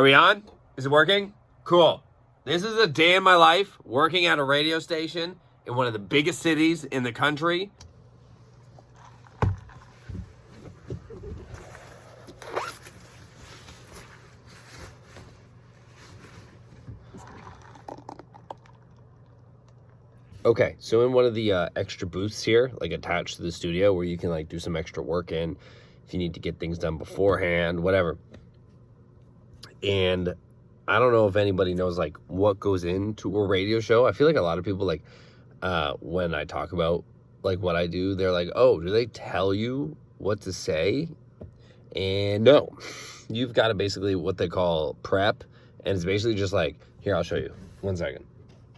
we on? Is it working? Cool. This is a day in my life working at a radio station in one of the biggest cities in the country. Okay, so in one of the extra booths here, like attached to the studio, where you can like do some extra work in if you need to get things done beforehand, whatever. And I don't know if anybody knows like what goes into a radio show. I feel like a lot of people like when I talk about like what I do, they're like, oh, do they tell you what to say? And no, you've got to basically what they call prep. And it's basically just like, here, I'll show you. 1 second.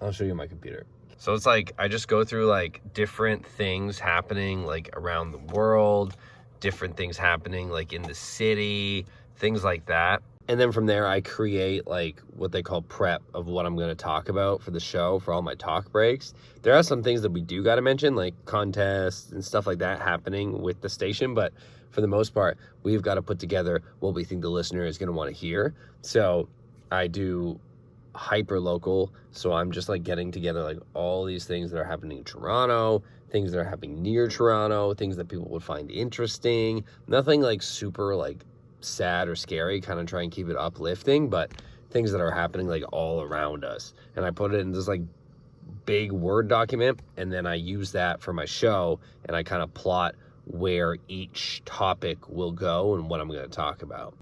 I'll show you my computer. So it's like, I just go through like different things happening like around the world, different things happening like in the city, things like that. And then from there, I create like what they call prep of what I'm going to talk about for the show, for all my talk breaks. There are some things that we do got to mention, like contests and stuff like that happening with the station. But for the most part, we've got to put together what we think the listener is going to want to hear. So I do hyper local. So I'm just like getting together like all these things that are happening in Toronto, things that are happening near Toronto, things that people would find interesting. Nothing like super like sad or scary, kind of try and keep it uplifting, but things that are happening like all around us. And I put it in this like big Word document, and then I use that for my show, and I kind of plot where each topic will go and what I'm going to talk about.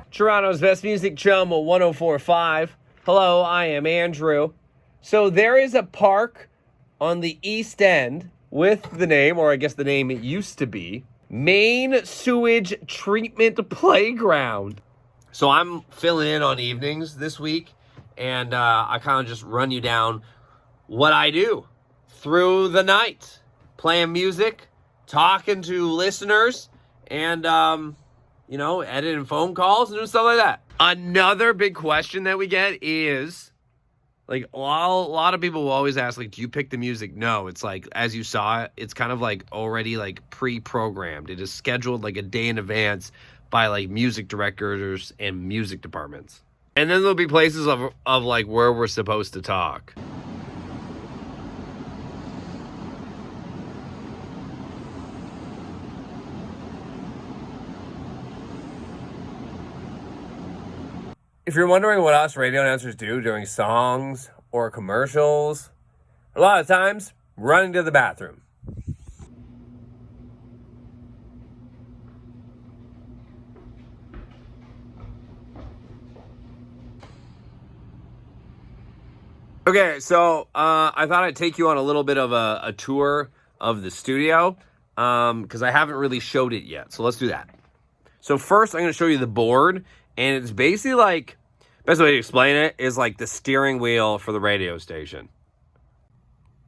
Toronto's best music chum, 104.5. Hello, I am Andrew. So there is a park on the East End with the name, or I guess the name it used to be, Main Sewage Treatment Playground. So I'm filling in on evenings this week, and I kind of just run you down what I do through the night. Playing music, talking to listeners, and editing phone calls and doing stuff like that. Another big question that we get is, like, a lot of people will always ask, like, do you pick the music? No, it's like, as you saw, it's kind of like already like pre-programmed. It is scheduled like a day in advance by like music directors and music departments. And then there'll be places of like where we're supposed to talk. If you're wondering what us radio announcers do during songs or commercials, a lot of times, running to the bathroom. Okay, so I thought I'd take you on a little bit of a tour of the studio because I haven't really showed it yet. So let's do that. So first, I'm going to show you the board, and it's basically like, best way to explain it is like the steering wheel for the radio station.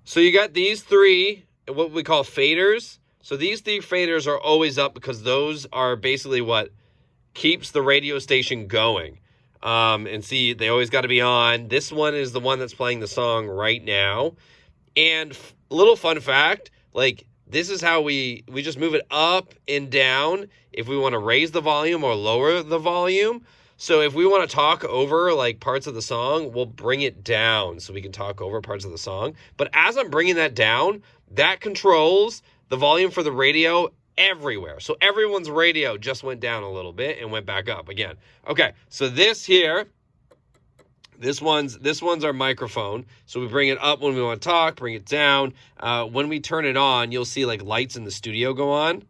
So you got these three, what we call faders. So these three faders are always up because those are basically what keeps the radio station going. And see, they always got to be on. This one is the one that's playing the song right now. And little fun fact, like this is how we just move it up and down if we want to raise the volume or lower the volume. So if we want to talk over like parts of the song, we'll bring it down so we can talk over parts of the song. But as I'm bringing that down, that controls the volume for the radio everywhere. So everyone's radio just went down a little bit and went back up again. Okay, so this here, this one's our microphone. So we bring it up when we want to talk, bring it down. When we turn it on, you'll see like lights in the studio go on.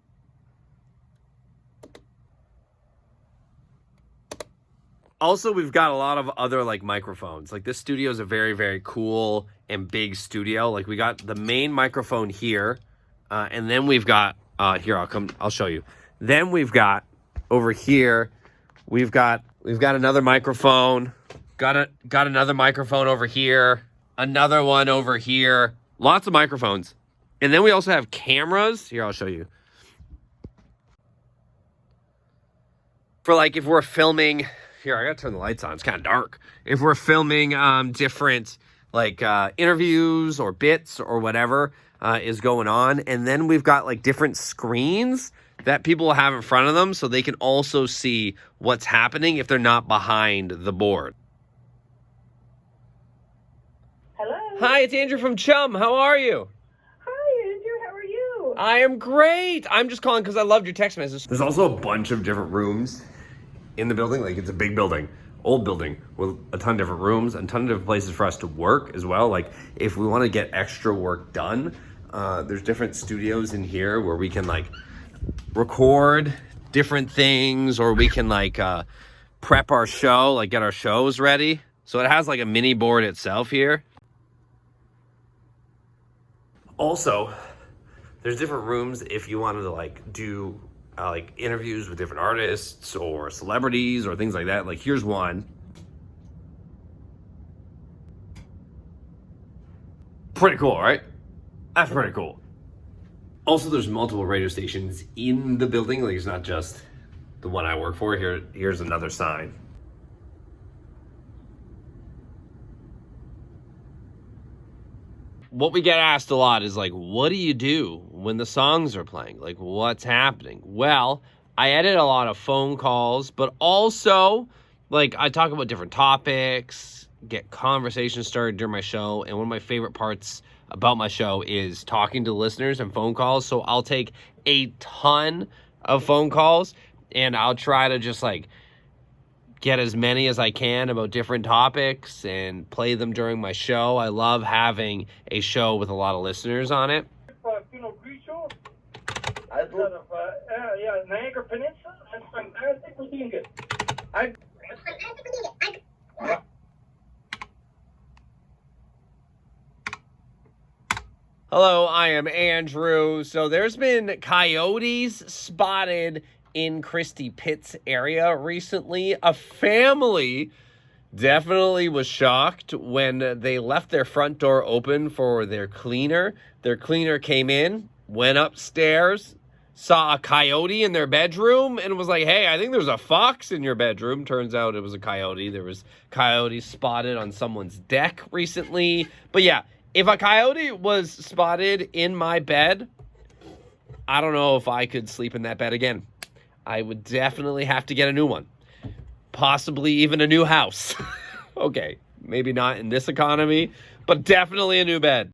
Also, we've got a lot of other like microphones. Like this studio is a very, very cool and big studio. Like we got the main microphone here, and then we've got here. I'll show you. Then we've got over here. We've got another microphone. Got another microphone over here. Another one over here. Lots of microphones. And then we also have cameras. Here, I'll show you. For like if we're filming. Here, I gotta turn the lights on. It's kind of dark. If we're filming different like interviews or bits or whatever is going on. And then we've got like different screens that people have in front of them so they can also see what's happening if they're not behind the board. Hello. Hi, it's Andrew from Chum. How are you? Hi, Andrew. How are you? I am great. I'm just calling because I loved your text message. There's also a bunch of different rooms in the building. Like, it's a big building, old building with a ton of different rooms and a ton of different places for us to work as well. Like, if we want to get extra work done, there's different studios in here where we can like record different things, or we can like prep our show, like get our shows ready. So it has like a mini board itself here. Also, there's different rooms if you wanted to like do like interviews with different artists or celebrities or things like that. Like, here's one. Pretty cool, right? That's pretty cool. Also, there's multiple radio stations in the building. Like, it's not just the one I work for. Here's another sign. What we get asked a lot is like, what do you do when the songs are playing? Like, what's happening? Well, I edit a lot of phone calls, but also like I talk about different topics, get conversations started during my show. And one of my favorite parts about my show is talking to listeners and phone calls. So I'll take a ton of phone calls and I'll try to just like get as many as I can about different topics and play them during my show. I love having a show with a lot of listeners on it. Pinot Grigio out of Niagara Peninsula. That's fantastic. We're doing good. Hello, I am Andrew. So there's been coyotes spotted in Christie Pitts area recently. A family definitely was shocked when they left their front door open for their cleaner. Their cleaner came in, went upstairs, saw a coyote in their bedroom, and was like, hey, I think there's a fox in your bedroom. Turns out it was a coyote. There was coyotes spotted on someone's deck recently. But yeah, if a coyote was spotted in my bed, I don't know if I could sleep in that bed again. I would definitely have to get a new one. Possibly even a new house. Okay, maybe not in this economy, but definitely a new bed.